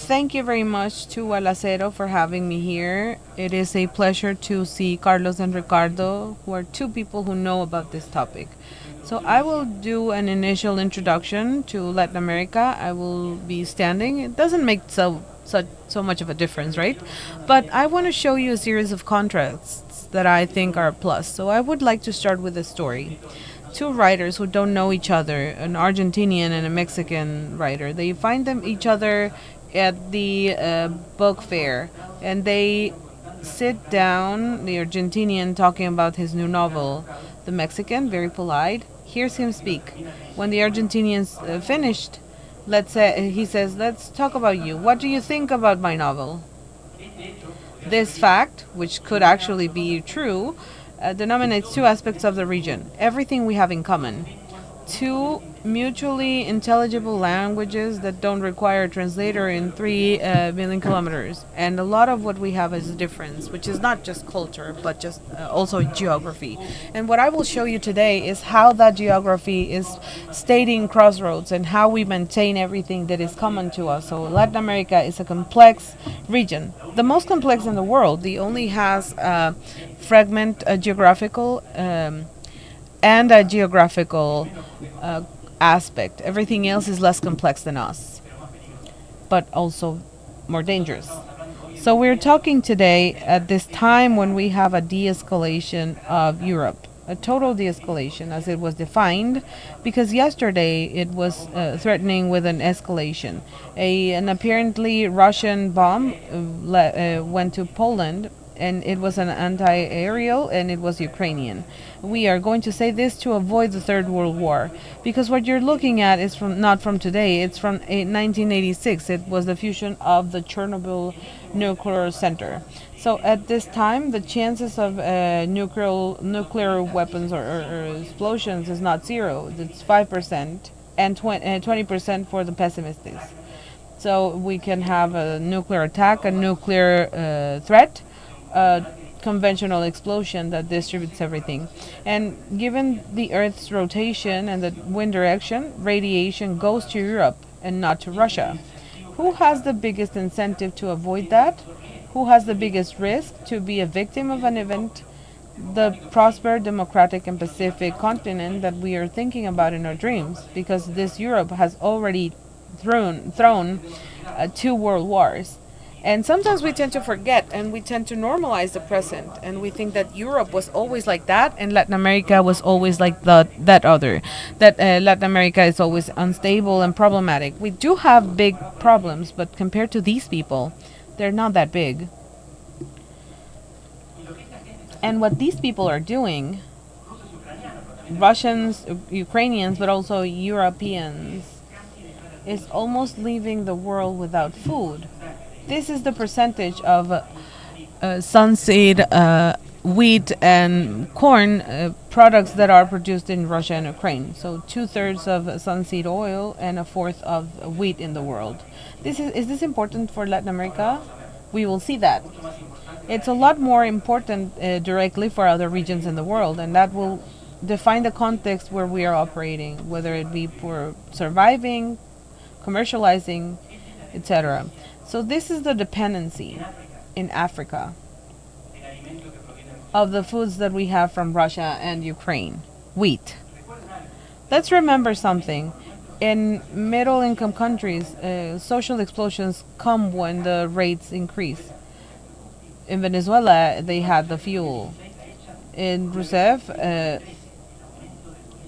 Thank you very much to Alacero for having me here. It is a pleasure to see Carlos and Ricardo, who are two people who know about this topic. So I will do an initial introduction to Latin America. I will be standing. It doesn't make so much of a difference, right? But I want to show you a series of contrasts that I think are a plus. So I would like to start with a story. Two writers who don't know each other, an Argentinian and a Mexican writer. They find them each other at the book fair, and they sit down. The Argentinian talking about his new novel. The Mexican, very polite, hears him speak. When the Argentinian's finished, let's say he says, "Let's talk about you. What do you think about my novel?" This fact, which could actually be true, denominates two aspects of the region, everything we have in common. Two mutually intelligible languages that don't require a translator in 3 million kilometers. And a lot of what we have is a difference, which is not just culture, but just also geography. And what I will show you today is how that geography is stating crossroads and how we maintain everything that is common to us. So Latin America is a complex region, the most complex in the world. The only has fragment geographical and a geographical aspect. Everything else is less complex than us, but also more dangerous. So we're talking today at this time when we have a de-escalation of Europe, a total de-escalation as it was defined, because yesterday it was threatening with an escalation. An apparently Russian bomb went to Poland, and it was an anti-aerial, and it was Ukrainian. We are going to say this to avoid the Third World War, because what you're looking at is from not from today. It's from 1986. It was the fusion of the Chernobyl nuclear center. So at this time, the chances of nuclear weapons or explosions is not zero. It's 5% and 20% for the pessimists. So we can have a nuclear attack, a nuclear threat, a conventional explosion that distributes everything. And given the Earth's rotation and the wind direction, radiation goes to Europe and not to Russia. Who has the biggest incentive to avoid that? Who has the biggest risk to be a victim of an event? The prosperous, democratic, and Pacific continent that we are thinking about in our dreams, because this Europe has already thrown 2 world wars. And sometimes we tend to forget and we tend to normalize the present. And we think that Europe was always like that and Latin America was always like that other. That Latin America is always unstable and problematic. We do have big problems, but compared to these people, they're not that big. And what these people are doing, Russians, Ukrainians, but also Europeans, is almost leaving the world without food. This is the percentage of sunseed, wheat, and corn products that are produced in Russia and Ukraine. So 2/3 of sunseed oil and a fourth of wheat in the world. Is this important for Latin America? We will see that. It's a lot more important directly for other regions in the world, and that will define the context where we are operating, whether it be for surviving, commercializing, etc. So this is the dependency in Africa of the foods that we have from Russia and Ukraine. Wheat. Let's remember something. In middle income countries, social explosions come when the rates increase. In Venezuela, they had the fuel. In Rousseff,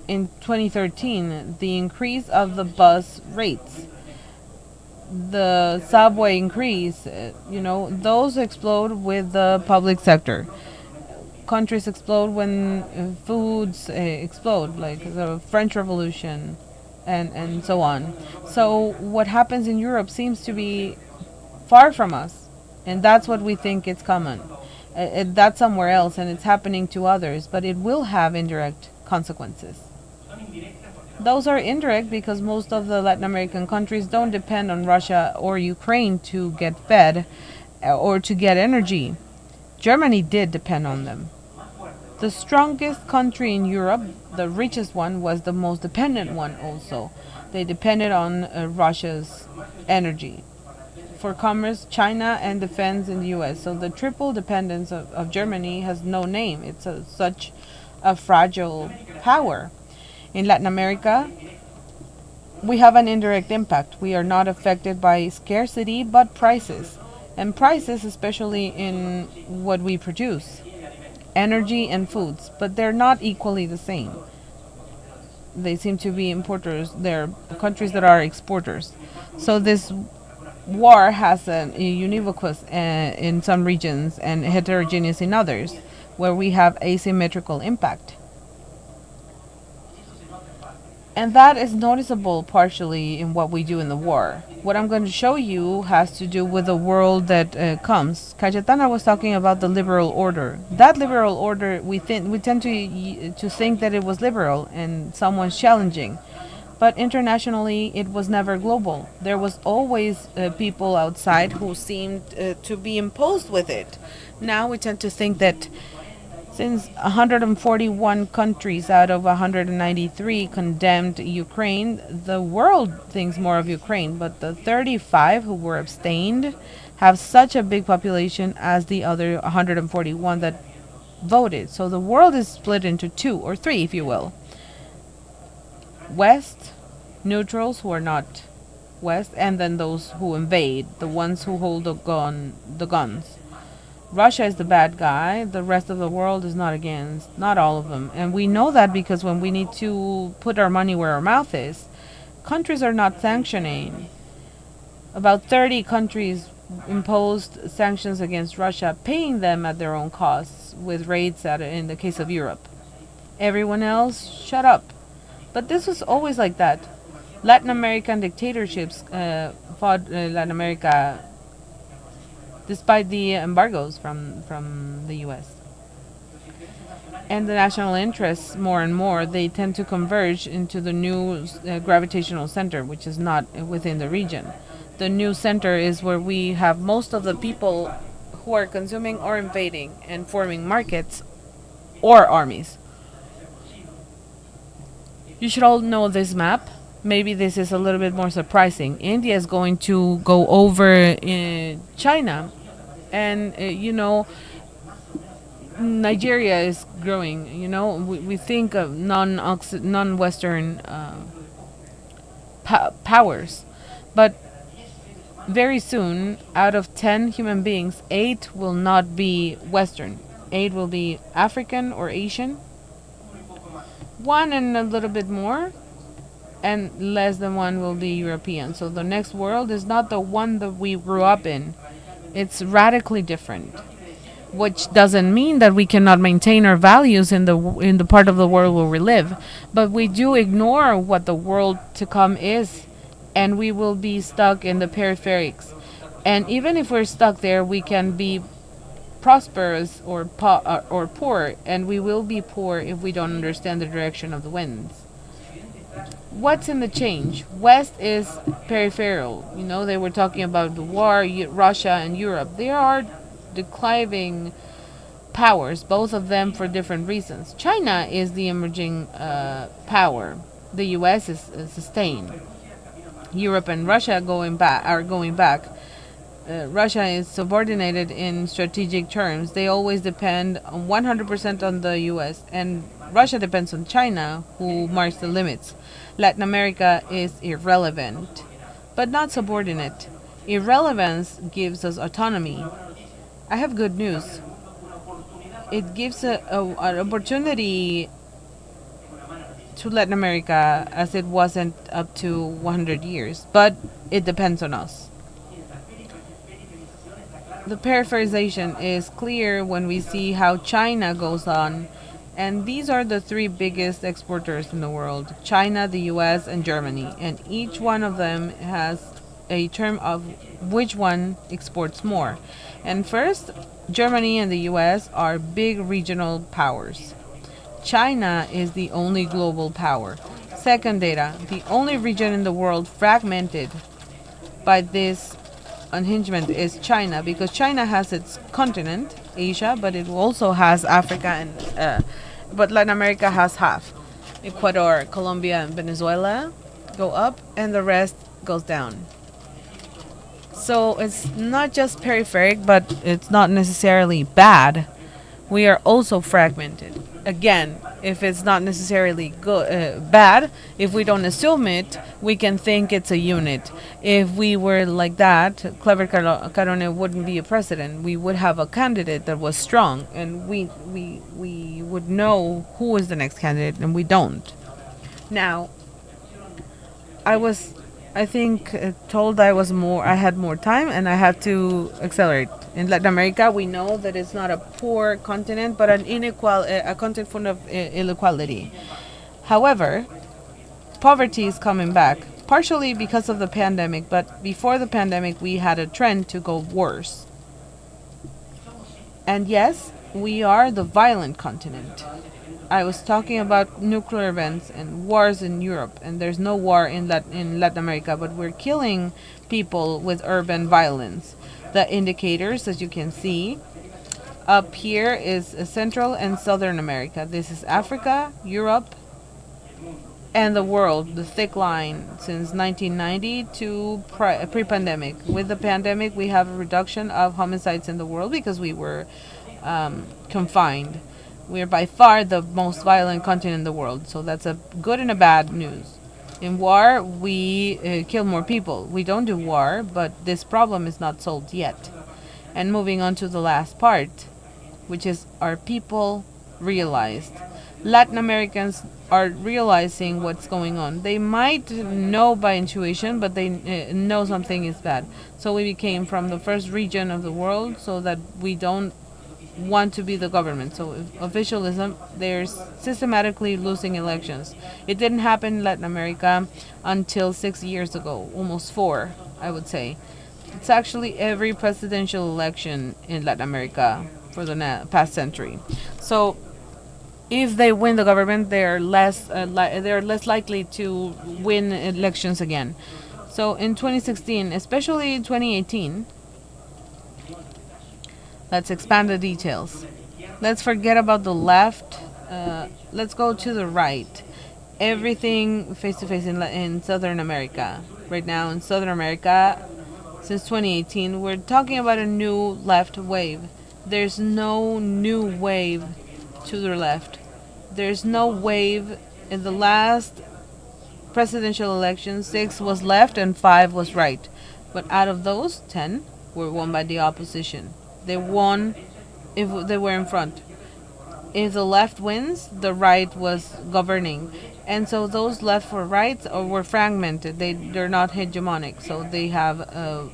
in 2013, the increase of the bus rates, the subway increase, those explode with the public sector. Countries explode when foods explode, like the French Revolution and so on. So what happens in Europe seems to be far from us, and that's what we think it's common. That's somewhere else, and it's happening to others, but it will have indirect consequences. Those are indirect because most of the Latin American countries don't depend on Russia or Ukraine to get fed or to get energy. Germany did depend on them. The strongest country in Europe, the richest one, was the most dependent one also. They depended on Russia's energy. for commerce, China, and defense in the US. So the triple dependence of Germany has no name. It's such a fragile power. In Latin America, we have an indirect impact. We are not affected by scarcity but prices. And prices, especially in what we produce, energy and foods, but they're not equally the same. They seem to be importers. They're countries that are exporters. So this war has a univoquous in some regions and heterogeneous in others, where we have asymmetrical impact. And that is noticeable partially in what we do in the war. What I'm going to show you has to do with the world that comes. Cayetana was talking about the liberal order. That liberal order, we tend to think that it was liberal and someone's challenging. But internationally, it was never global. There was always people outside who seemed to be imposed with it. Now we tend to think that since 141 countries out of 193 condemned Ukraine, the world thinks more of Ukraine, but the 35 who were abstained have such a big population as the other 141 that voted. So the world is split into two or three, if you will. West, neutrals who are not West, and then those who invade, the ones who hold the guns. Russia is the bad guy. The rest of the world is not against. Not all of them. And we know that because when we need to put our money where our mouth is, countries are not sanctioning. About 30 countries imposed sanctions against Russia, paying them at their own costs, with rates in the case of Europe. Everyone else, shut up. But this was always like that. Latin American dictatorships fought Latin America despite the embargoes from the US. And the national interests, more and more, they tend to converge into the new gravitational center, which is not within the region. The new center is where we have most of the people who are consuming or invading and forming markets or armies. You should all know this map. Maybe this is a little bit more surprising. India is going to go over China, and Nigeria is growing. We think of non-Western powers, but very soon, out of 10 human beings, 8 will not be Western. 8 will be African or Asian. 1 and a little bit more, and less than 1 will be European. So the next world is not the one that we grew up in. It's radically different, which doesn't mean that we cannot maintain our values in the part of the world where we live, but we do ignore what the world to come is, and we will be stuck in the peripheries. And even if we're stuck there, we can be prosperous or poor, and we will be poor if we don't understand the direction of the winds. What's in the change? West is peripheral. They were talking about the war, Russia and Europe. They are declining powers, both of them for different reasons. China is the emerging power. The US is sustained. Europe and Russia are going back. Russia is subordinated in strategic terms. They always depend 100% on the US, and Russia depends on China, who marks the limits. Latin America is irrelevant, but not subordinate. Irrelevance gives us autonomy. I have good news. It gives an opportunity to Latin America as it wasn't up to 100 years, but it depends on us. The peripherization is clear when we see how China goes on, and these are the 3 biggest exporters in the world: China, the US, and Germany, and each one of them has a term of which one exports more. And first, Germany and the US are big regional powers. China is the only global power. Second data, the only region in the world fragmented by this unhingement is China, because China has its continent, Asia, but it also has Africa, and but Latin America has half. Ecuador, Colombia, and Venezuela go up, and the rest goes down. So it's not just peripheric, but it's not necessarily bad. We are also fragmented. Again, if it's not necessarily good, bad, if we don't assume it, we can think it's a unit. If we were like that, Clever Carone wouldn't be a president. We would have a candidate that was strong, and we would know who is the next candidate, and we don't. Now, I was, I think, told I had more time, and I had to accelerate. In Latin America, we know that it's not a poor continent, but an a continent full of inequality. However, poverty is coming back, partially because of the pandemic, but before the pandemic, we had a trend to go worse. And yes, we are the violent continent. I was talking about nuclear events and wars in Europe, and there's no war in Latin America, but we're killing people with urban violence. The indicators, as you can see, up here is Central and Southern America. This is Africa, Europe, and the world, the thick line since 1990 to pre-pandemic. With the pandemic, we have a reduction of homicides in the world because we were confined. We are by far the most violent continent in the world, so that's a good and a bad news. In war, we kill more people. We don't do war, but this problem is not solved yet. And moving on to the last part, which is, are people realized? Latin Americans are realizing what's going on. They might know by intuition, but they know something is bad. So we became from the first region of the world so that we don't want to be the government. So officialism, they're systematically losing elections. It didn't happen in Latin America until 6 years ago, almost four, I would say. It's actually every presidential election in Latin America for the past century. So if they win the government, they're less likely to win elections again. So in 2016, especially in 2018, let's expand the details. Let's forget about the left. Let's go to the right. Everything face to face in Southern America. Right now in Southern America, since 2018, we're talking about a new left wave. There's no new wave to the left. There's no wave. In the last presidential election, 6 was left and 5 was right. But out of those, 10 were won by the opposition. They won if they were in front. If the left wins, the right was governing. And so those left or rights were fragmented. They're not hegemonic. So they have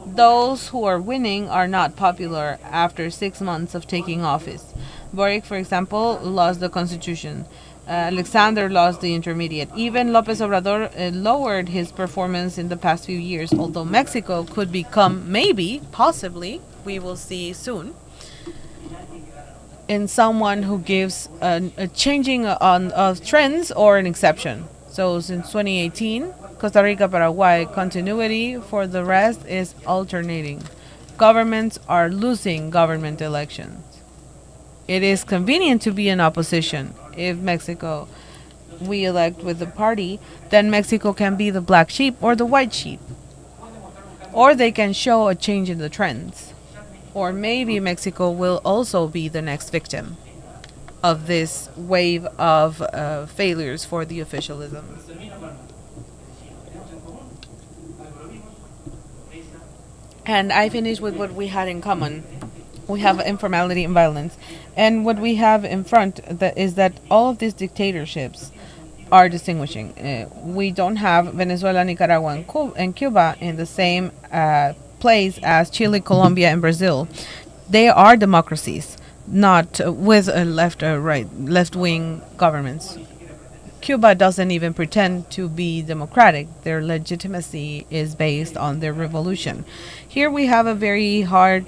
those who are winning are not popular after 6 months of taking office. Boric, for example, lost the constitution. Alexander lost the intermediate. Even López Obrador lowered his performance in the past few years, although Mexico could become, maybe, possibly, we will see soon, in someone who gives a changing of trends or an exception. So since 2018, Costa Rica, Paraguay, continuity. For the rest is alternating. Governments are losing government elections. It is convenient to be in opposition. If Mexico, we elect with the party, then Mexico can be the black sheep or the white sheep. Or they can show a change in the trends. Or maybe Mexico will also be the next victim of this wave of failures for the officialism. And I finish with what we had in common. We have informality and violence. And what we have in front is that all of these dictatorships are distinguishing. We don't have Venezuela, Nicaragua, and Cuba in the same place as Chile, Colombia, and Brazil. They are democracies, not with a left wing governments. Cuba doesn't even pretend to be democratic. Their legitimacy is based on their revolution. Here we have a very hard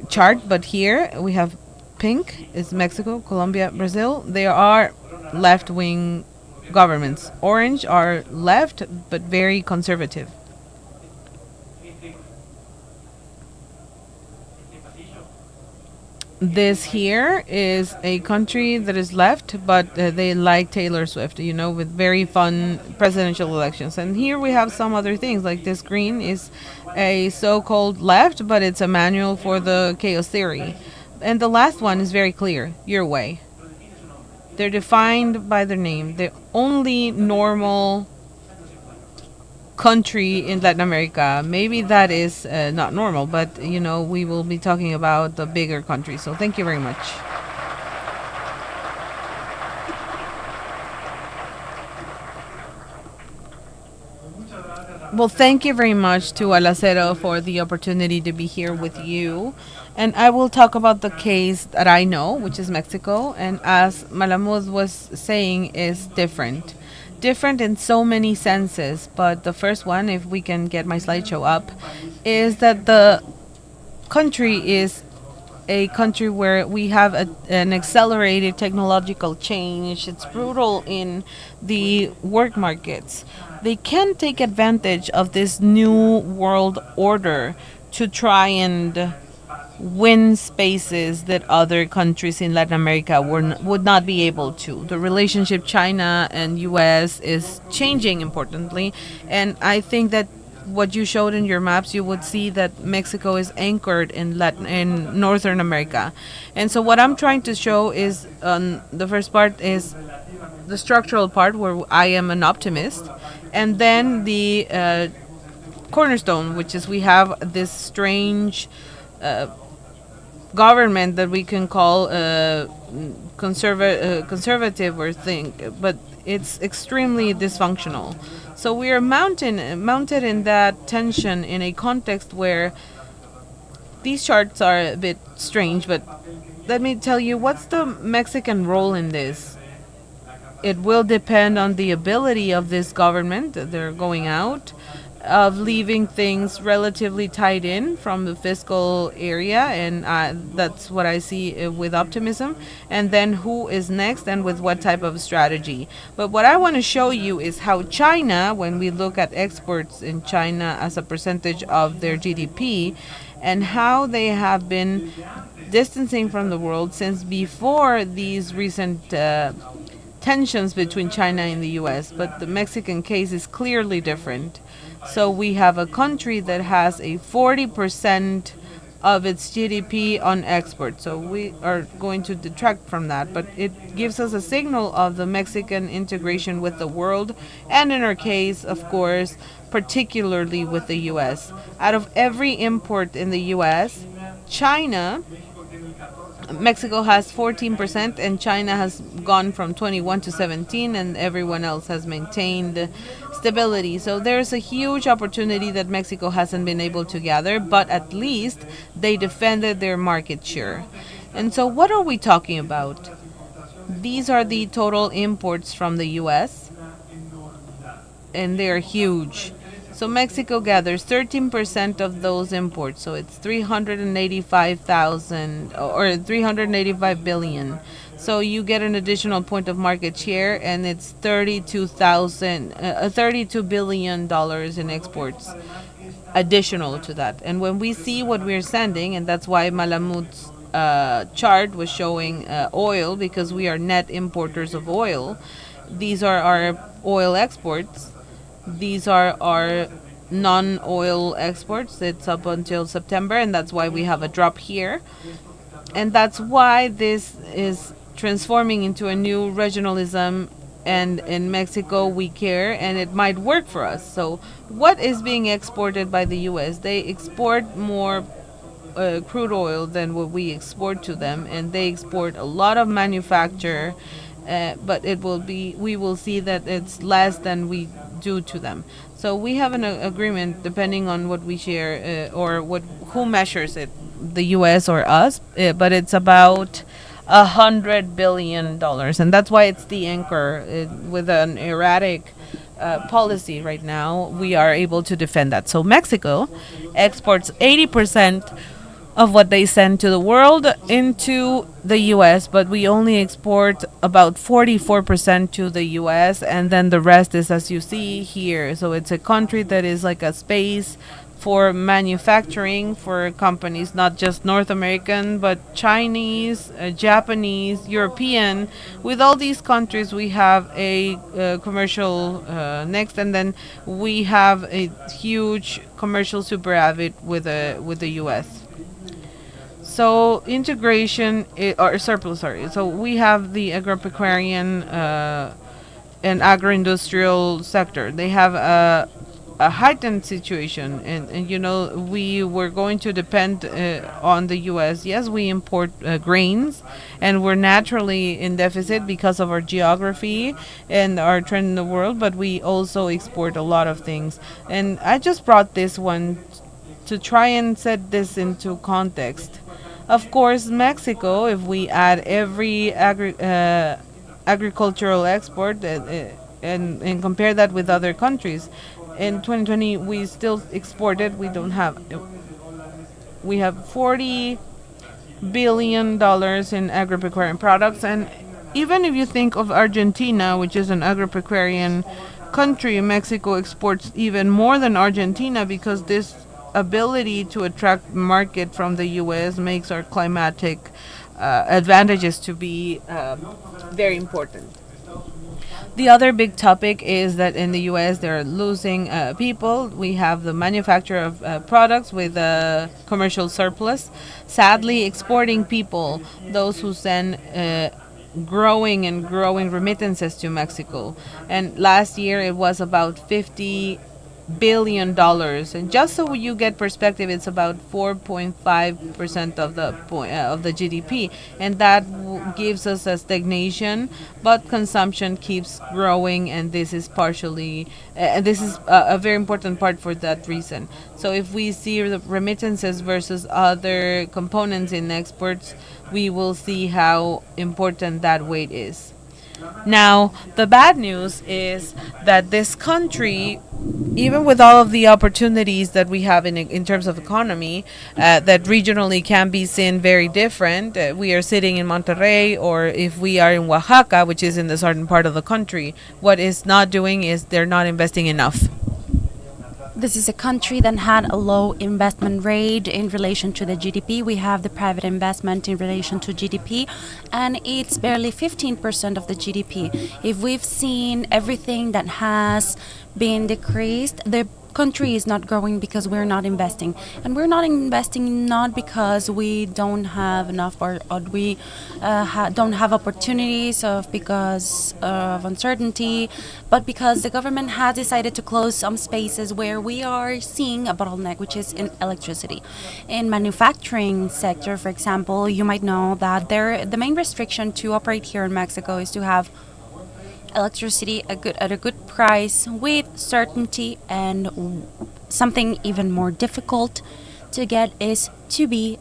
chart, but here we have pink is Mexico, Colombia, Brazil. They are left-wing governments. Orange are left, but very conservative. This here is a country that is left, but they like Taylor Swift, with very fun presidential elections. And here we have some other things, like this green is a so called left, but it's a manual for the chaos theory. And the last one is very clear, your way. They're defined by their name. The only normal country in Latin America. Maybe that is not normal, but we will be talking about the bigger countries. So thank you very much. Well, thank you very much to Alacero for the opportunity to be here with you. And I will talk about the case that I know, which is Mexico. And as Malamud was saying, is different. Different in so many senses. But the first one, if we can get my slideshow up, is that the country is a country where we have an accelerated technological change. It's brutal in the work markets. They can take advantage of this new world order to try and win spaces that other countries in Latin America would not be able to. The relationship China and US is changing importantly, and I think that what you showed in your maps, you would see that Mexico is anchored in Northern America. And so what I'm trying to show is the first part is the structural part where I am an optimist, and then the cornerstone, which is we have this strange government that we can call conservative or think, but it's extremely dysfunctional. So we are mounted in that tension in a context where these charts are a bit strange, but let me tell you what's the Mexican role in this. It will depend on the ability of this government that they're going out, of leaving things relatively tied in from the fiscal area, and that's what I see with optimism. And then who is next and with what type of strategy. But what I want to show you is how China, when we look at exports in China as a percentage of their GDP, and how they have been distancing from the world since before these recent tensions between China and the US. But the Mexican case is clearly different. So we have a country that has a 40% of its GDP on export. So we are going to detract from that, but it gives us a signal of the Mexican integration with the world, and in our case, of course, particularly with the US. Out of every import in the US, Mexico has 14%, and China has gone from 21 to 17, and everyone else has maintained stability. So there's a huge opportunity that Mexico hasn't been able to gather, but at least they defended their market share. And so what are we talking about? These are the total imports from the US, and they're huge. So Mexico gathers 13% of those imports. So it's 385,000 or 385 billion. So you get an additional point of market share, and it's 32 billion dollars in exports additional to that. And when we see what we're sending, and that's why Malamud's chart was showing oil, because we are net importers of oil. These are our oil exports. These are our non-oil exports. It's up until September, and that's why we have a drop here. And that's why this is transforming into a new regionalism. And in Mexico, we care, and it might work for us. So, what is being exported by the U.S.? They export more crude oil than what we export to them, and they export a lot of manufacture. But we will see that it's less than we do to them. So we have an agreement depending on what we share or who measures it, the U.S. or us. But it's about $100 billion, and that's why it's the anchor. With an erratic policy right now, we are able to defend that. So Mexico exports 80% of what they send to the world into the US, but we only export about 44% to the US, and then the rest is as you see here. So it's a country that is like a space for manufacturing for companies, not just North American, but Chinese, Japanese, European. With all these countries, we have a commercial next, and then we have a huge commercial super avid with the U.S. So integration or surplus, sorry. So we have the agropecuarian and agro-industrial sector. They have a heightened situation, and we were going to depend on the U.S. Yes, we import grains, and we're naturally in deficit because of our geography and our trend in the world. But we also export a lot of things, and I just brought this one to try and set this into context. Of course, Mexico, if we add every agricultural export and compare that with other countries, in 2020 we still exported. We have $40 billion in agropecuarian products, and even if you think of Argentina, which is an agropecuarian country, Mexico exports even more than Argentina because this ability to attract market from the U.S. makes our climatic advantages to be very important. The other big topic is that in the U.S. they're losing people. We have the manufacture of products with a commercial surplus. Sadly, exporting people, those who send growing and growing remittances to Mexico. And last year it was about $50 billion, and just so you get perspective, it's about 4.5% of the GDP, and that gives us a stagnation. But consumption keeps growing, and this is partially, and this is a very important part for that reason. So if we see the remittances versus other components in exports, we will see how important that weight is. Now, the bad news is that this country, even with all of the opportunities that we have in terms of economy, that regionally can be seen very different. We are sitting in Monterrey, or if we are in Oaxaca, which is in the southern part of the country, what is not doing is they're not investing enough. This is a country that had a low investment rate in relation to the GDP. We have the private investment in relation to GDP, and it's barely 15% of the GDP. If we've seen everything that has been decreased, the country is not growing because we're not investing. And we're not investing not because we don't have enough, or we don't have opportunities, of because of uncertainty, but because the government has decided to close some spaces where we are seeing a bottleneck, which is in electricity. In manufacturing sector, for example, you might know that the main restriction to operate here in Mexico is to have electricity at a good price with certainty, and something even more difficult to get is to be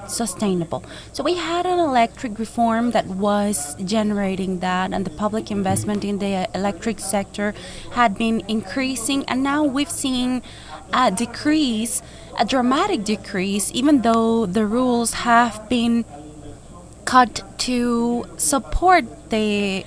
sustainable. So we had an electric reform that was generating that, and the public investment in the electric sector had been increasing, and now we've seen a decrease, a dramatic decrease, even though the rules have been cut to support the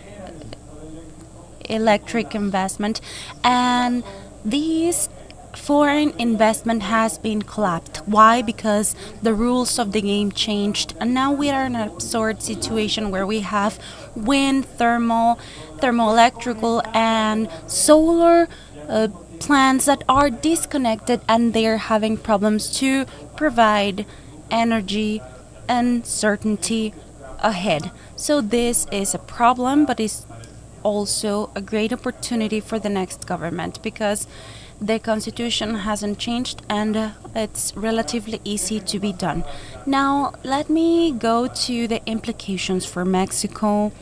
electric investment, and these foreign investment has been collapsed. Why? Because the rules of the game changed, and now we are in an absurd situation where we have wind, thermoelectrical, and solar plants that are disconnected, and they're having problems to provide energy and certainty ahead. So this is a problem, but it's also a great opportunity for the next government, because the constitution hasn't changed, and it's relatively easy to be done. Now, let me go to the implications for Mexico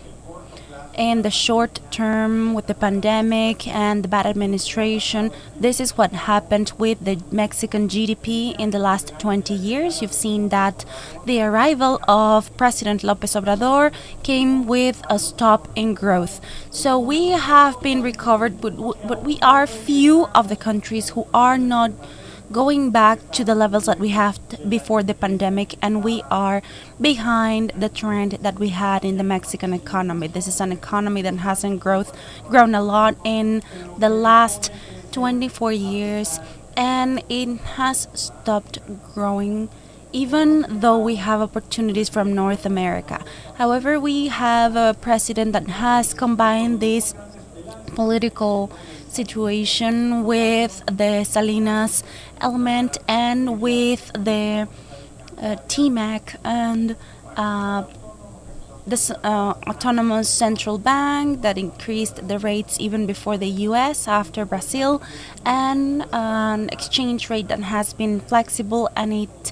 in the short term with the pandemic and the bad administration. This is what happened with the Mexican GDP in the last 20 years. You've seen that the arrival of President López Obrador came with a stop in growth. So we have been recovered, but we are few of the countries who are not going back to the levels that we have before the pandemic, and we are behind the trend that we had in the Mexican economy. This is an economy that hasn't grown a lot in the last 24 years. and it has stopped growing even though we have opportunities from North America. However, we have a president that has combined this political situation with the Salinas element and with the TMAC and uh, this autonomous central bank that increased the rates even before the US after Brazil, and an exchange rate that has been flexible and it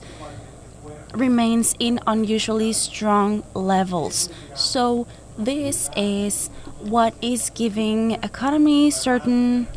remains in unusually strong levels. So this is what is giving economy certain,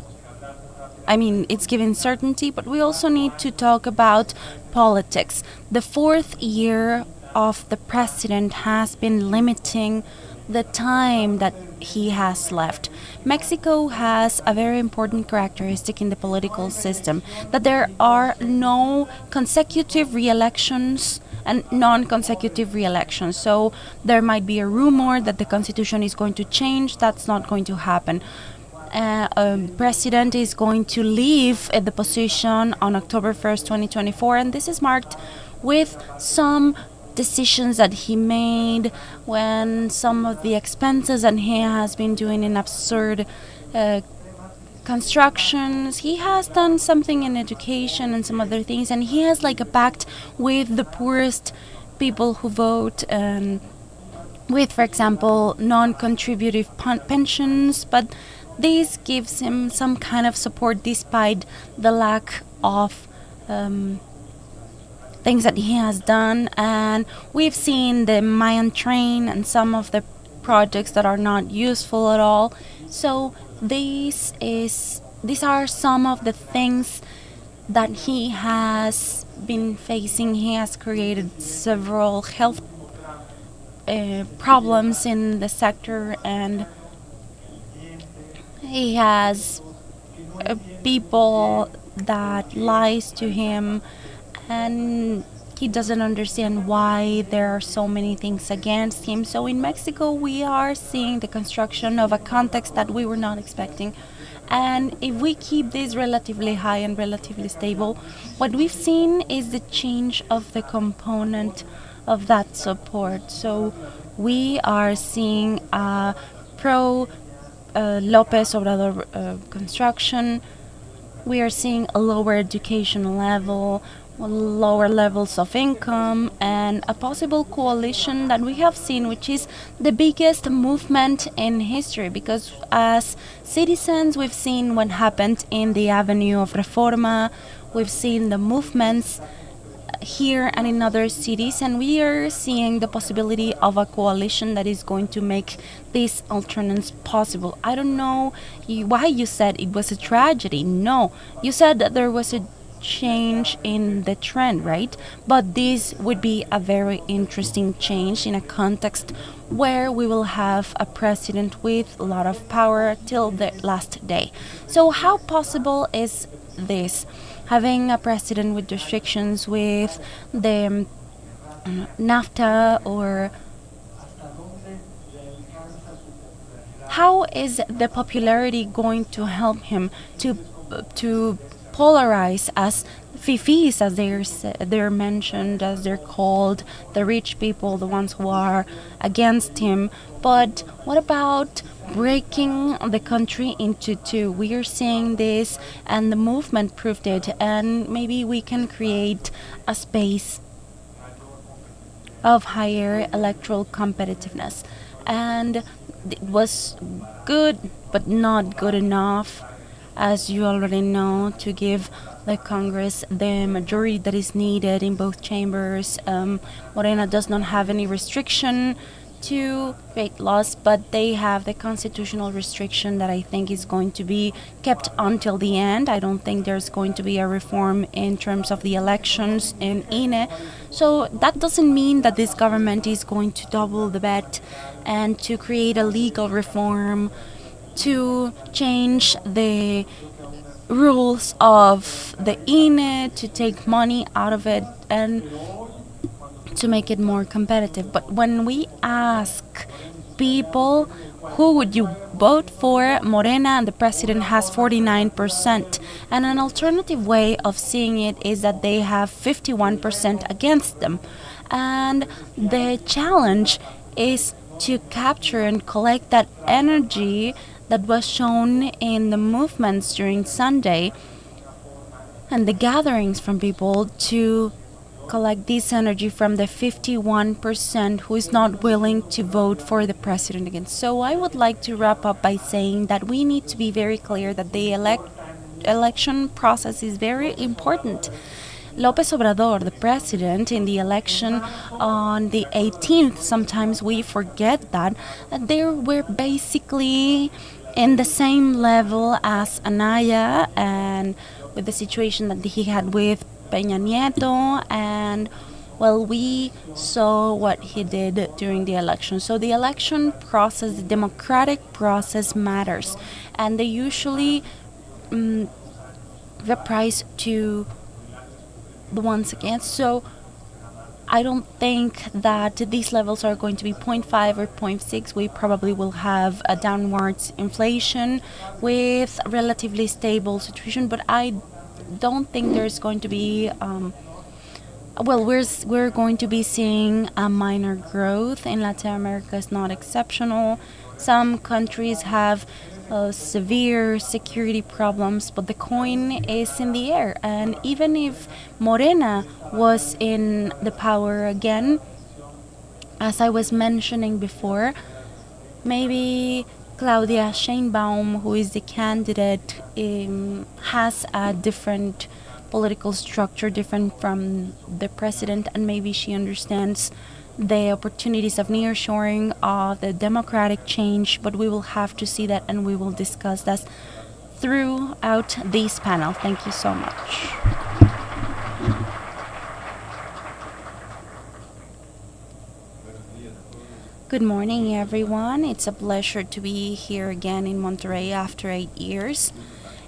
I mean, it's giving certainty, but we also need to talk about politics. The fourth year of the president has been limiting the time that he has left. Mexico has a very important characteristic in the political system that there are no consecutive re-elections and non-consecutive re-elections. So there might be a rumor that the constitution is going to change. That's not going to happen. President is going to leave the position on October 1st, 2024, and this is marked with some decisions that he made when some of the expenses that he has been doing in absurd constructions. He has done something in education and some other things, and he has like a pact with the poorest people who vote and with, for example, non-contributive pensions, but this gives him some kind of support despite the lack of things that he has done. And we've seen the Mayan train and some of the projects that are not useful at all. So these are some of the things that he has been facing. He has created several health problems in the sector, and he has people that lies to him, and he doesn't understand why there are so many things against him. So in Mexico, we are seeing the construction of a context that we were not expecting. And if we keep this relatively high and relatively stable, what we've seen is the change of the component of that support. So we are seeing a pro Lopez Obrador construction. We are seeing a lower education level, lower levels of income, and a possible coalition that we have seen, which is the biggest movement in history. Because as citizens, we've seen what happened in the Avenue of Reforma, we've seen the movements here and in other cities, and we are seeing the possibility of a coalition that is going to make these alternates possible. I don't know why you said it was a tragedy. No, you said that there was a change in the trend, right? But this would be a very interesting change in a context where we will have a president with a lot of power till the last day. So how possible is this? Having a president with restrictions with the NAFTA, or how is the popularity going to help him to polarize as fifis, as they're mentioned, as they're called, the rich people, the ones who are against him? But what about breaking the country into two? We are seeing this, and the movement proved it, and maybe we can create a space of higher electoral competitiveness. And it was good, but not good enough, as you already know, to give the Congress the majority that is needed in both chambers. Morena does not have any restriction to create laws, but they have the constitutional restriction that I think is going to be kept until the end. I don't think there's going to be a reform in terms of the elections in INE. So that doesn't mean that this government is going to double the bet and to create a legal reform, to change the rules of the INE, to take money out of it, and to make it more competitive. But when we ask people, who would you vote for? Morena and the president has 49%. And an alternative way of seeing it is that they have 51% against them. And the challenge is to capture and collect that energy that was shown in the movements during Sunday and the gatherings from people to collect this energy from the 51% who is not willing to vote for the president again. So I would like to wrap up by saying that we need to be very clear that the election process is very important. López Obrador, the president, in the election on the 18th, sometimes we forget that they were basically in the same level as Anaya, and with the situation that he had with Peña Nieto, and well, we saw what he did during the election. So the election process, the democratic process matters, and they usually reprise to the ones against. So I don't think that these levels are going to be zero point 0.5 or 0.6. We probably will have a downwards inflation with a relatively stable situation, but I don't think there's going to be we're going to be seeing a minor growth in Latin America. Is not exceptional. Some countries have severe security problems, but the coin is in the air. And even if Morena was in the power again, as I was mentioning before, maybe Claudia Sheinbaum, who is the candidate, has a different political structure, different from the president, and maybe she understands the opportunities of nearshoring, of the democratic change, but we will have to see that, and we will discuss that throughout this panel. Thank you so much. Good morning, everyone. It's a pleasure to be here again in Monterrey after 8 years.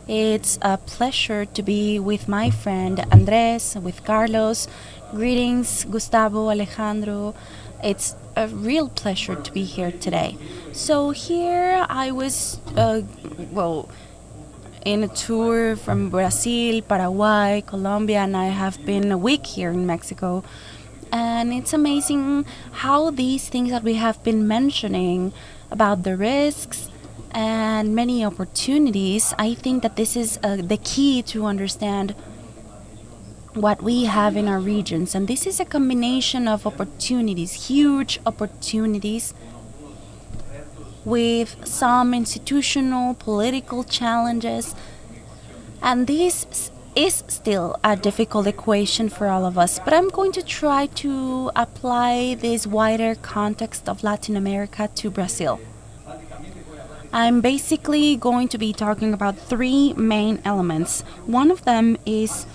It's a pleasure to be with my friend Andres, with Carlos. Greetings, Gustavo, Alejandro. It's a real pleasure to be here today. So here I was, in a tour from Brazil, Paraguay, Colombia, and I have been a week here in Mexico. And it's amazing how these things that we have been mentioning about the risks and many opportunities, I think that this is the key to understand what we have in our regions. And this is a combination of opportunities, huge opportunities, with some institutional, political challenges. And this is still a difficult equation for all of us, but I'm going to try to apply this wider context of Latin America to Brazil. I'm basically going to be talking about three main elements. One of them is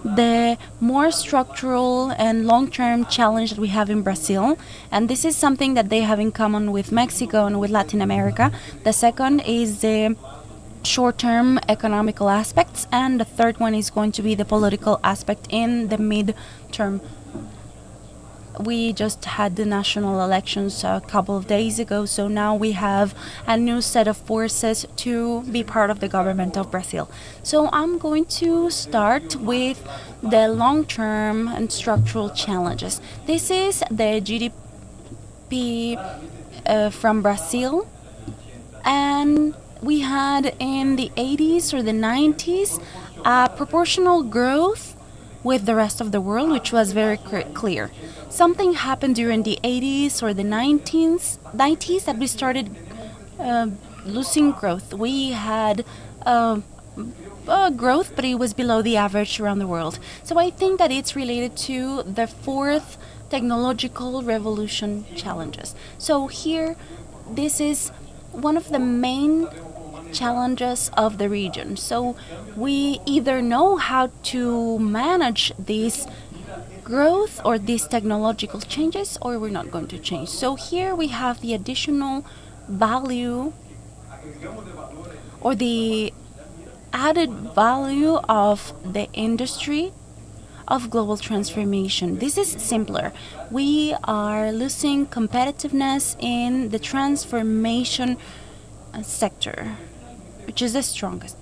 the more structural and long-term challenge that we have in Brazil, and this is something that they have in common with Mexico and with Latin America. The second is the short-term economical aspects, and the third one is going to be the political aspect in the mid-term. We just had the national elections a couple of days ago, so now we have a new set of forces to be part of the government of Brazil. So I'm going to start with the long-term and structural challenges. This is the GDP from Brazil, and we had in the 80s or the 90s a proportional growth with the rest of the world, which was very clear. Something happened during the 80s or the 90s that we started losing growth. We had growth, but it was below the average around the world. So I think that it's related to the fourth technological revolution challenges. So here, this is one of the main challenges of the region. So we either know how to manage this growth or these technological changes, or we're not going to change. So here we have the additional value or the added value of the industry, of global transformation. This is simpler. We are losing competitiveness in the transformation sector, which is the strongest.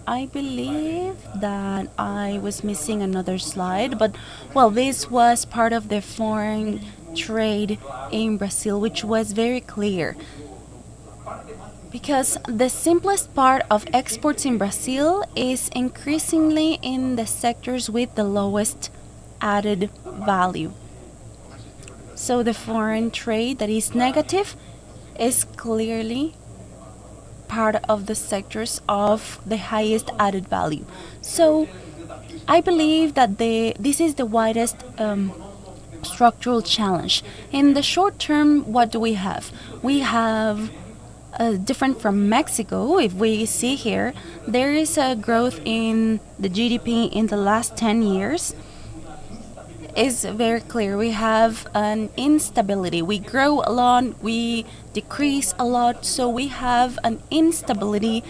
I believe that I was missing another slide, but well, this was part of the foreign trade in Brazil, which was very clear. Because the simplest part of exports in Brazil is increasingly in the sectors with the lowest added value. So the foreign trade that is negative is clearly part of the sectors of the highest added value. So I believe that this is the widest structural challenge. In the short term, what do we have? We have different from Mexico. If we see here, there is a growth in the GDP in the last 10 years. Is very clear. We have an instability. We grow a lot, we decrease a lot, so we have an instability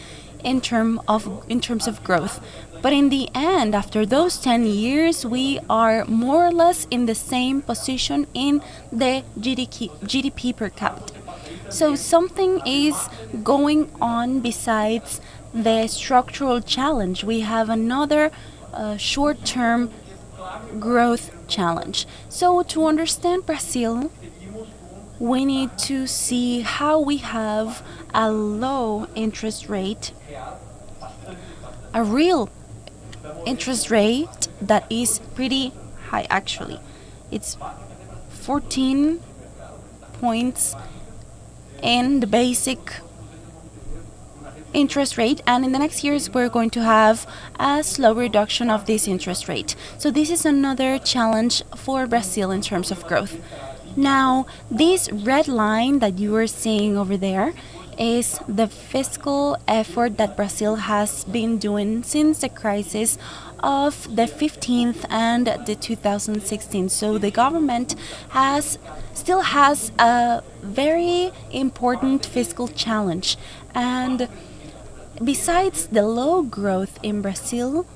in terms of growth. But in the end, after those 10 years, we are more or less in the same position in the GDP per capita. So something is going on besides the structural challenge. We have another short-term growth challenge. So to understand Brazil, we need to see how we have a low interest rate, a real interest rate that is pretty high actually. It's 14 points in the basic interest rate, and in the next years we're going to have a slow reduction of this interest rate. So this is another challenge for Brazil in terms of growth. Now, this red line that you are seeing over there is the fiscal effort that Brazil has been doing since the crisis of the 15th and the 2016. So the government still has a very important fiscal challenge, and besides the low growth in Brazil,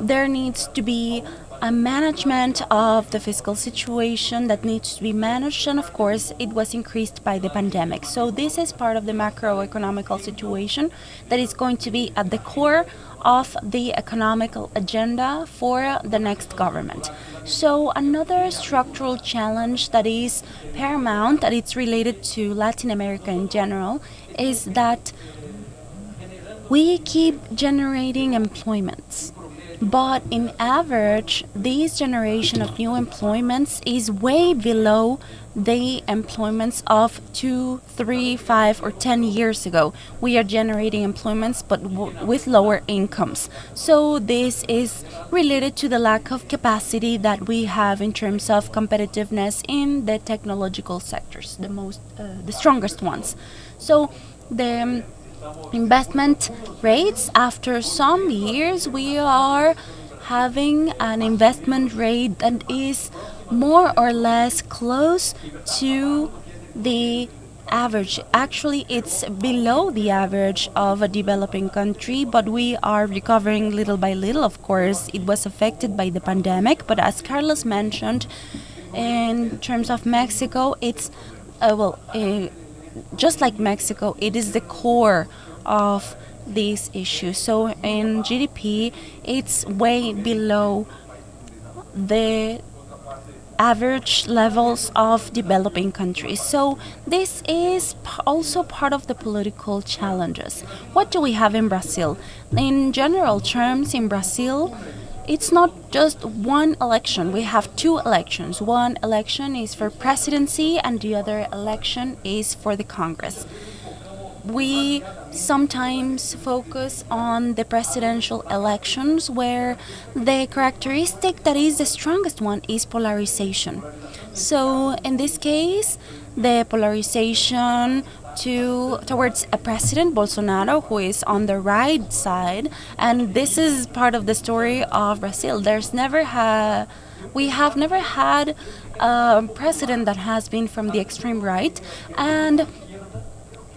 there needs to be a management of the fiscal situation that needs to be managed, and of course, it was increased by the pandemic. So, this is part of the macroeconomical situation that is going to be at the core of the economical agenda for the next government. So, another structural challenge that is paramount, that it's related to Latin America in general, is that we keep generating employments, but in average, this generation of new employments is way below the employments of 2, 3, 5, or 10 years ago. We are generating employments, but with lower incomes. So this is related to the lack of capacity that we have in terms of competitiveness in the technological sectors, the strongest ones. So the investment rates, after some years we are having an investment rate that is more or less close to the average. Actually, it's below the average of a developing country, but we are recovering little by little. Of course, it was affected by the pandemic, but as Carlos mentioned, in terms of Mexico, it's just like Mexico, it is the core of these issues. So in GDP, it's way below the average levels of developing countries. So this is also part of the political challenges. What do we have in Brazil? In general terms, in Brazil, it's not just one election. We have two elections. One election is for presidency and the other election is for the Congress. We sometimes focus on the presidential elections, where the characteristic that is the strongest one is polarization. So in this case, the polarization towards a president, Bolsonaro, who is on the right side, and this is part of the story of Brazil. We have never had a president that has been from the extreme right, and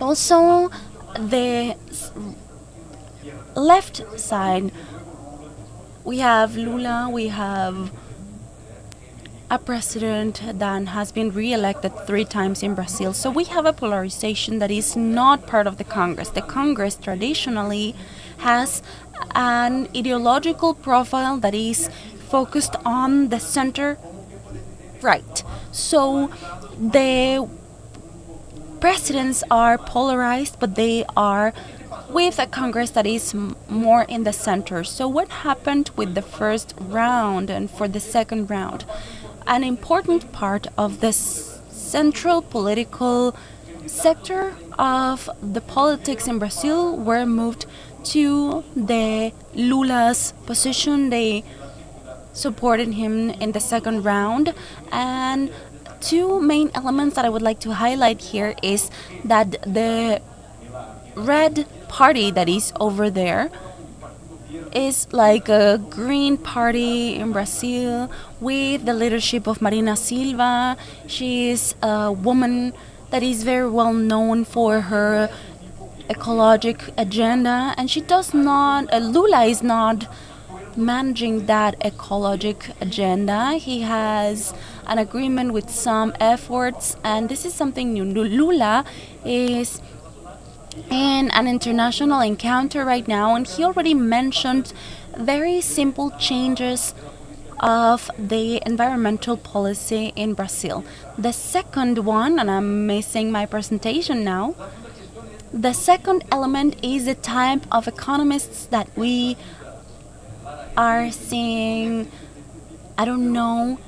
also the left side we have Lula, we have a president that has been re-elected 3 times in Brazil. So we have a polarization that is not part of the Congress. The Congress traditionally has an ideological profile that is focused on the center right. So the presidents are polarized, but they are with a Congress that is more in the center. So, what happened with the first round and for the second round? An important part of the central political sector of the politics in Brazil were moved to the Lula's position. They supported him in the second round, and two main elements that I would like to highlight here is that the red party that is over there is like a green party in Brazil with the leadership of Marina Silva. She is a woman that is very well known for her ecologic agenda, and she does not, Lula is not managing that ecologic agenda. He has an agreement with some efforts, and this is something new. Lula is in an international encounter right now, and he already mentioned very simple changes of the environmental policy in Brazil. The second one, and I'm missing my presentation now, the second element is the type of economists that we are seeing. I don't know,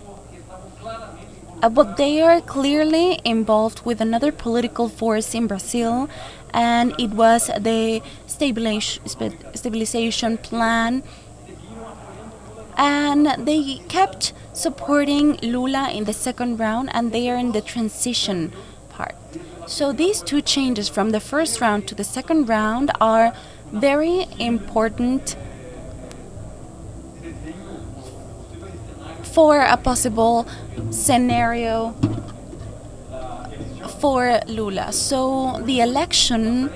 but they are clearly involved with another political force in Brazil, and it was the stabilization plan. And they kept supporting Lula in the second round, and they are in the transition part. So these two changes from the first round to the second round are very important for a possible scenario for Lula. So the election,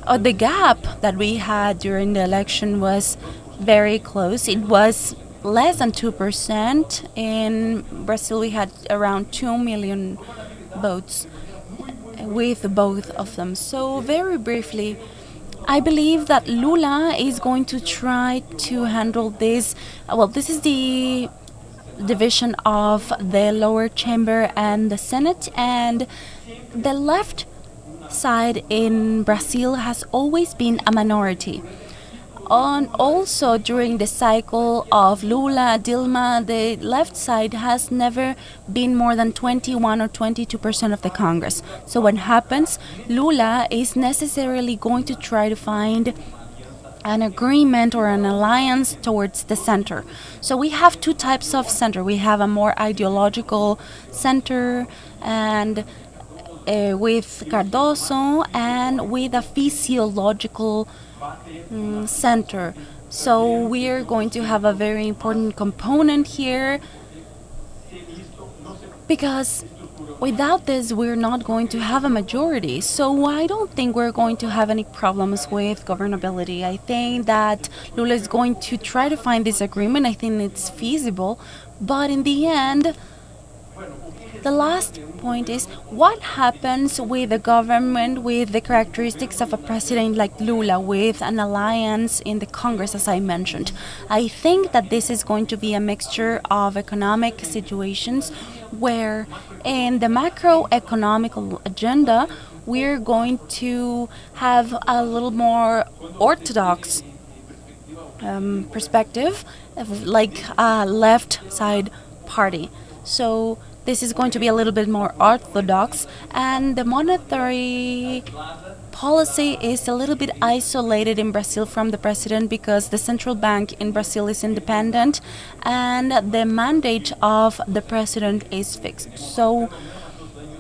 or the gap that we had during the election was very close. It was less than 2%. In Brazil, we had around 2 million votes with both of them. So very briefly, I believe that Lula is going to try to handle this. Well, this is the division of the lower chamber and the Senate, and the left side in Brazil has always been a minority. Also, during the cycle of Lula, Dilma, the left side has never been more than 21 or 22% of the Congress. So, what happens? Lula is necessarily going to try to find an agreement or an alliance towards the center. So we have two types of center. We have a more ideological center, and with Cardoso, and with a physiological center. So we're going to have a very important component here, because without this, we're not going to have a majority. So I don't think we're going to have any problems with governability. I think that Lula is going to try to find this agreement. I think it's feasible. But in the end, the last point is what happens with a government with the characteristics of a president like Lula, with an alliance in the Congress, as I mentioned. I think that this is going to be a mixture of economic situations where in the macroeconomic agenda, we're going to have a little more orthodox perspective, like a left side party. So this is going to be a little bit more orthodox, and the monetary policy is a little bit isolated in Brazil from the president, because the central bank in Brazil is independent and the mandate of the president is fixed. So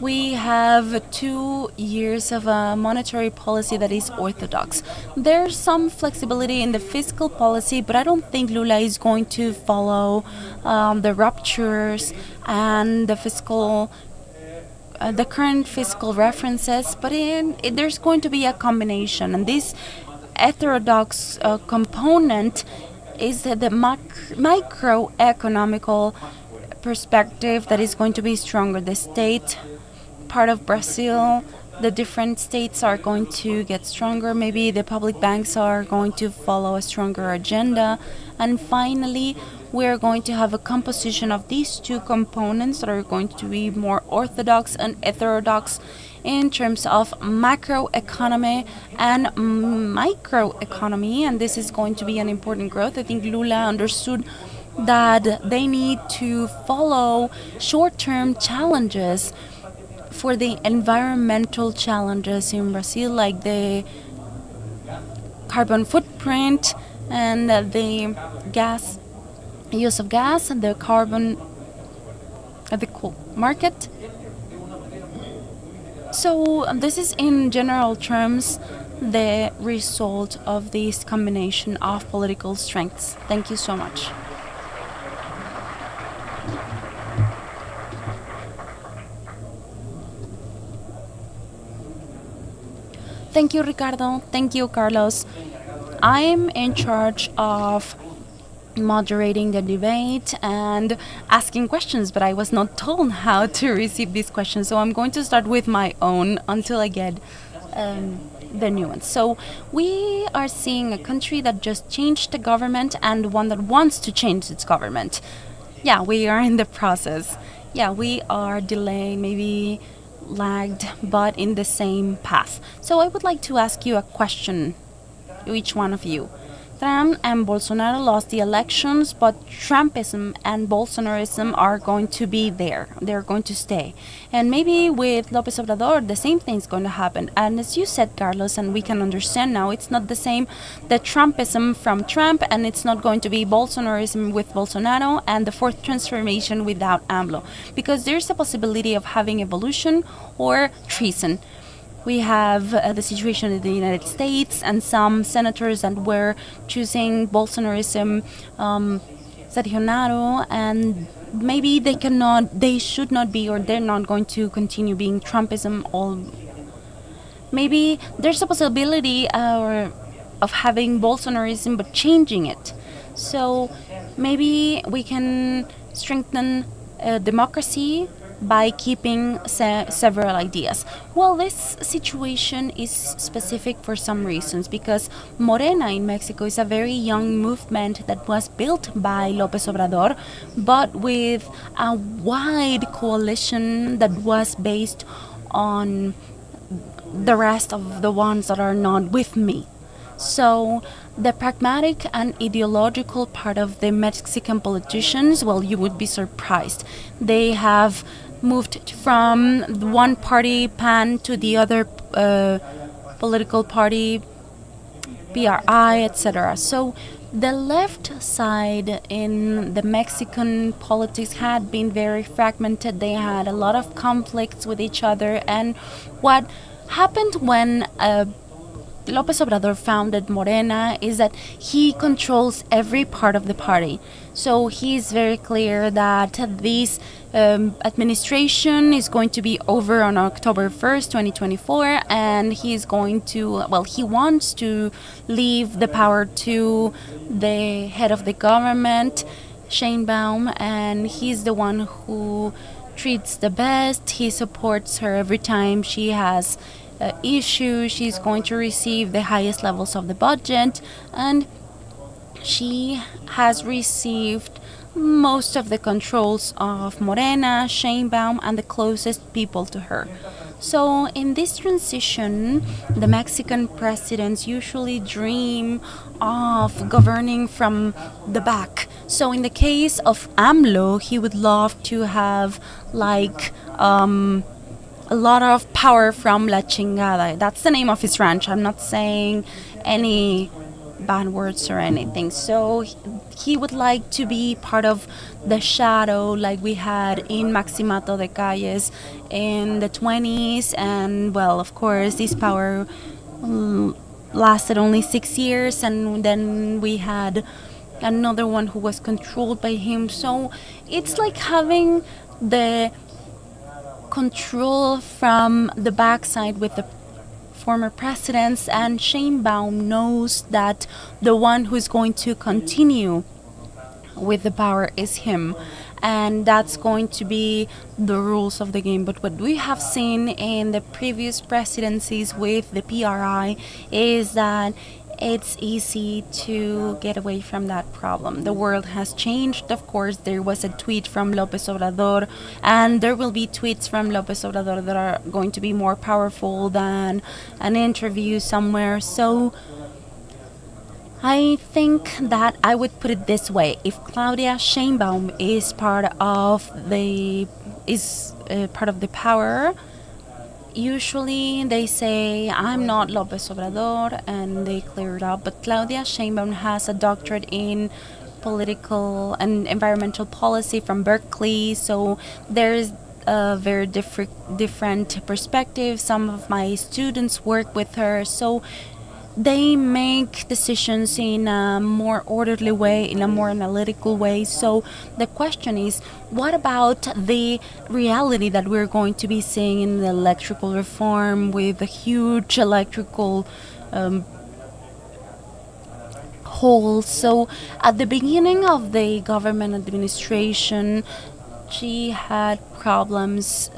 we have 2 years of a monetary policy that is orthodox. There's some flexibility in the fiscal policy, but I don't think Lula is going to follow the ruptures and the fiscal, the current fiscal references. But there's going to be a combination, and this heterodox component is the microeconomical perspective that is going to be stronger. The state part of Brazil, the different states are going to get stronger. Maybe the public banks are going to follow a stronger agenda. And finally, we're going to have a composition of these two components that are going to be more orthodox and heterodox in terms of macroeconomy and microeconomy. And this is going to be an important growth. I think Lula understood that they need to follow short-term challenges for the environmental challenges in Brazil, like the carbon footprint and the gas use of gas and the carbon at the coal market. So this is in general terms the result of this combination of political strengths. Thank you so much. Thank you, Ricardo. Thank you, Carlos. I'm in charge of moderating the debate and asking questions, but I was not told how to receive these questions. So I'm going to start with my own until I get the new ones. So we are seeing a country that just changed the government and one that wants to change its government. Yeah, we are in the process. Yeah, we are delayed, maybe lagged, but in the same path. So I would like to ask you a question, each one of you. Trump and Bolsonaro lost the elections, but Trumpism and Bolsonarism are going to be there. They're going to stay. And maybe with López Obrador, the same thing's going to happen. And as you said, Carlos, and we can understand now, it's not the same, the Trumpism from Trump, and it's not going to be Bolsonarism with Bolsonaro and the fourth transformation without AMLO. Because there's a possibility of having evolution or treason. We have the situation in the United States and some senators that were choosing Bolsonarism, Sergio, and maybe they should not be, or they're not going to continue being Trumpism. All maybe there's a possibility of having Bolsonarism but changing it. So maybe we can strengthen democracy by keeping several ideas. Well, this situation is specific for some reasons because Morena in Mexico is a very young movement that was built by López Obrador, but with a wide coalition that was based on the rest of the ones that are not with me. So the pragmatic and ideological part of the Mexican politicians, well, you would be surprised. They have moved from one party PAN to the other political party, PRI, etc. So the left side in the Mexican politics had been very fragmented. They had a lot of conflicts with each other. And what happened when López Obrador founded Morena is that he controls every part of the party. So he's very clear that this administration is going to be over on October 1st, 2024, and he's going to, well, he wants to leave the power to the head of the government, Sheinbaum, and he's the one who treats the best. He supports her every time she has issue. She's going to receive the highest levels of the budget, and she has received most of the controls of Morena, Sheinbaum, and the closest people to her. So in this transition, the Mexican presidents usually dream of governing from the back. So in the case of AMLO, he would love to have like a lot of power from La Chingada. That's the name of his ranch. I'm not saying any bad words or anything. So he would like to be part of the shadow like we had in Maximato de Calles in the 20s. And, well, of course, this power lasted only 6 years. And then we had another one who was controlled by him. So it's like having the control from the backside with the former presidents, and Sheinbaum knows that the one who's going to continue with the power is him, and that's going to be the rules of the game. But what we have seen in the previous presidencies with the PRI is that it's easy to get away from that problem. The world has changed. Of course, there was a tweet from Lopez Obrador, and there will be tweets from Lopez Obrador that are going to be more powerful than an interview somewhere. So I think that I would put it this way: if Claudia Sheinbaum is part of the power, usually they say I'm not Lopez Obrador, and they clear it up. But Claudia Sheinbaum has a doctorate in political and environmental policy from Berkeley, so there's a very different perspective. Some of my students work with her, so they make decisions in a more orderly way, in a more analytical way. So the question is, what about the reality that we're going to be seeing in the electrical reform with a huge electrical hole? So at the beginning of the government administration, she had problems.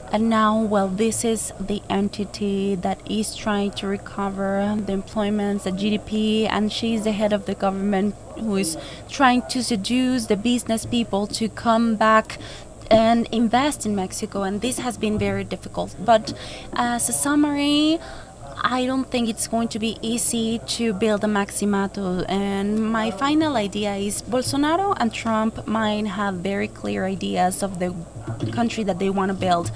And now, well, this is the entity that is trying to recover the employment, the GDP, and she's the head of the government who is trying to seduce the business people to come back and invest in Mexico. And this has been very difficult. But as a summary, I don't think it's going to be easy to build a maximato. And my final idea is Bolsonaro and Trump might have very clear ideas of the country that they want to build.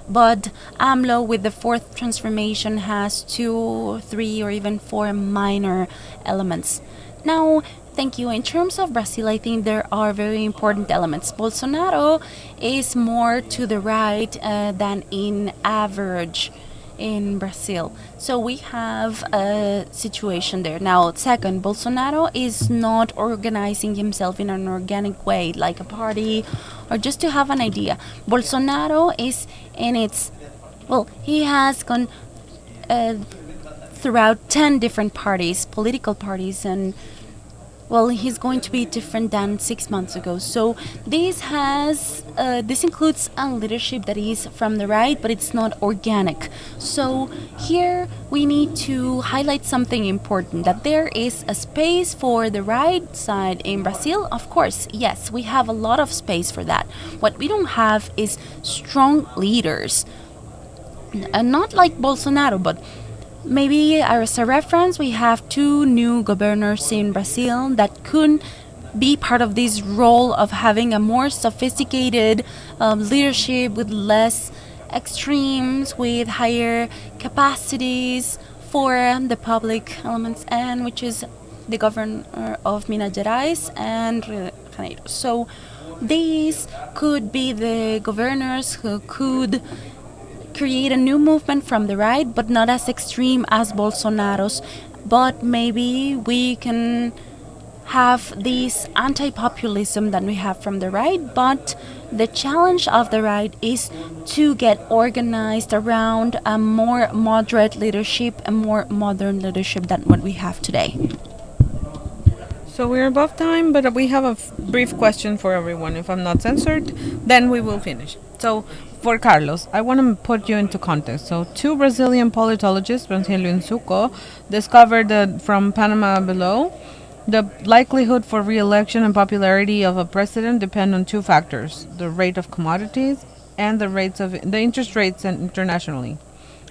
But AMLO, with the fourth transformation, has 2, 3, or even 4 minor elements. Now, thank you. In terms of Brazil, I think there are very important elements. Bolsonaro is more to the right than in average in Brazil. So we have a situation there. Now, second, Bolsonaro is not organizing himself in an organic way, like a party or just to have an idea. Bolsonaro is in its, well, he has gone throughout 10 different parties, political parties, and well, he's going to be different than 6 months ago. So this includes a leadership that is from the right, but it's not organic. So here we need to highlight something important, that there is a space for the right side in Brazil. Of course, yes, we have a lot of space for that. What we don't have is strong leaders, and not like Bolsonaro, but maybe as a reference, we have 2 new governors in Brazil that could be part of this role of having a more sophisticated leadership with less extremes, with higher capacities for the public elements, and which is the governor of Minas Gerais and Rio de Janeiro. So these could be the governors who could create a new movement from the right, but not as extreme as Bolsonaro's. But maybe we can have this anti-populism that we have from the right, but the challenge of the right is to get organized around a more moderate leadership, a more modern leadership than what we have today. So we're above time, but we have a brief question for everyone. If I'm not censored, then we will finish. So for Carlos, I want to put you into context. So 2 Brazilian politologists, Brangelio and Suco, discovered that from Panama below, the likelihood for re-election and popularity of a president depend on 2 factors: the rate of commodities and the interest rates internationally,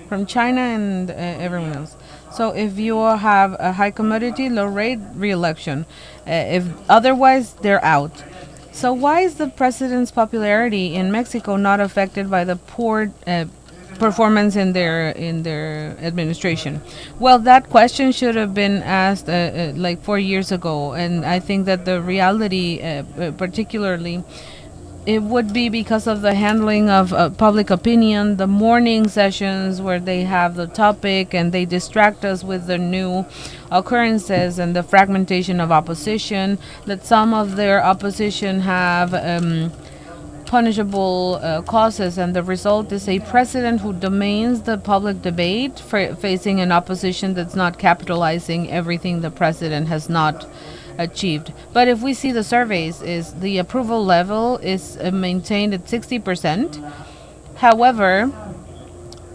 from China and everyone else. So if you have a high commodity, low rate, re-election. If otherwise, they're out. So why is the president's popularity in Mexico not affected by the poor performance in their administration? Well, that question should have been asked like 4 years ago, and I think that the reality, particularly, it would be because of the handling of public opinion, the morning sessions where they have the topic and they distract us with the new occurrences, and the fragmentation of opposition, that some of their opposition have punishable causes, and the result is a president who domains the public debate, facing an opposition that's not capitalizing everything the president has not achieved. But if we see the surveys, is the approval level is maintained at 60%. However,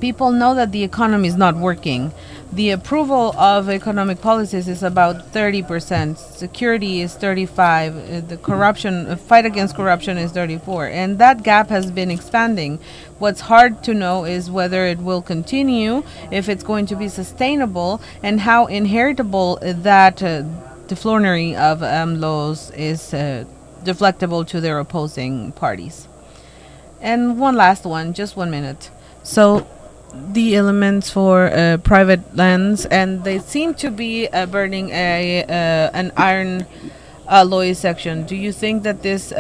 people know that the economy is not working. The approval of economic policies is about 30%. Security is 35. The corruption fight against corruption is 34, and that gap has been expanding. What's hard to know is whether it will continue, if it's going to be sustainable, and how inheritable that deflornery of laws is deflectable to their opposing parties. And one last one, just 1 minute. So the elements for private lands, and they seem to be burning a an iron alloy section. Do you think that this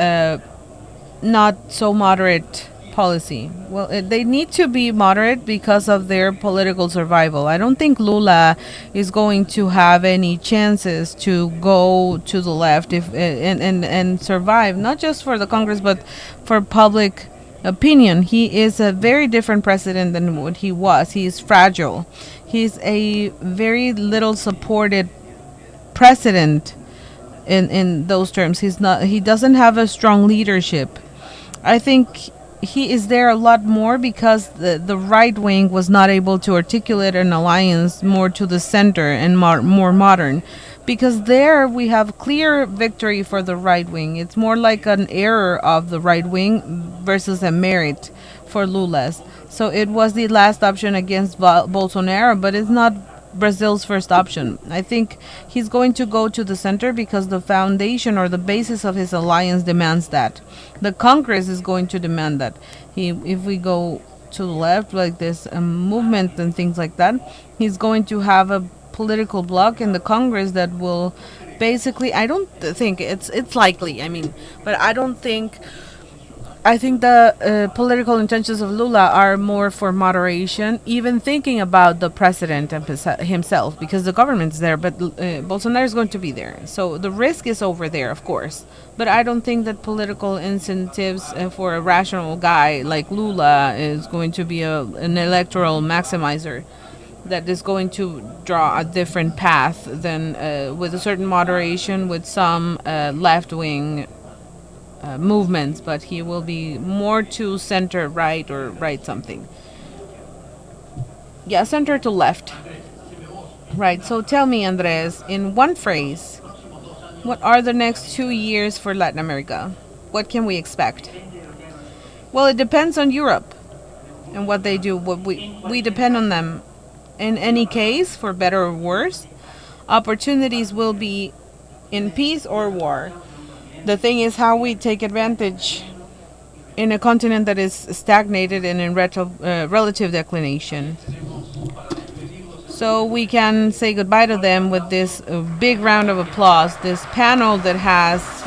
not so moderate policy? Well, they need to be moderate because of their political survival. I don't think Lula is going to have any chances to go to the left if and survive, not just for the Congress but for public opinion. He is a very different president than what he was. He is fragile. He's a very little supported president in those terms. He doesn't have a strong leadership. I think he is there a lot more because the right wing was not able to articulate an alliance more to the center and more modern, because there we have clear victory for the right wing. It's more like an error of the right wing versus a merit for Lula's. So it was the last option against Bolsonaro, but it's not Brazil's first option. I think he's going to go to the center because the foundation or the basis of his alliance demands that. The Congress is going to demand that. If we go to the left, like this movement and things like that, he's going to have a political bloc in the Congress that will basically, I don't think it's likely, I mean, but I think the political intentions of Lula are more for moderation, even thinking about the president himself, because the government's there, but Bolsonaro is going to be there. So the risk is over there, of course. But I don't think that political incentives for a rational guy like Lula is going to be an electoral maximizer that is going to draw a different path than with a certain moderation, with some left-wing movements, but he will be more to center right or right something. Yeah, center to left. Right. So tell me, Andres, in one phrase, what are the next 2 years for Latin America? What can we expect? Well, it depends on Europe and what they do. What we depend on them. In any case, for better or worse, opportunities will be in peace or war. The thing is how we take advantage in a continent that is stagnated and in relative declination. So we can say goodbye to them with this big round of applause, this panel that has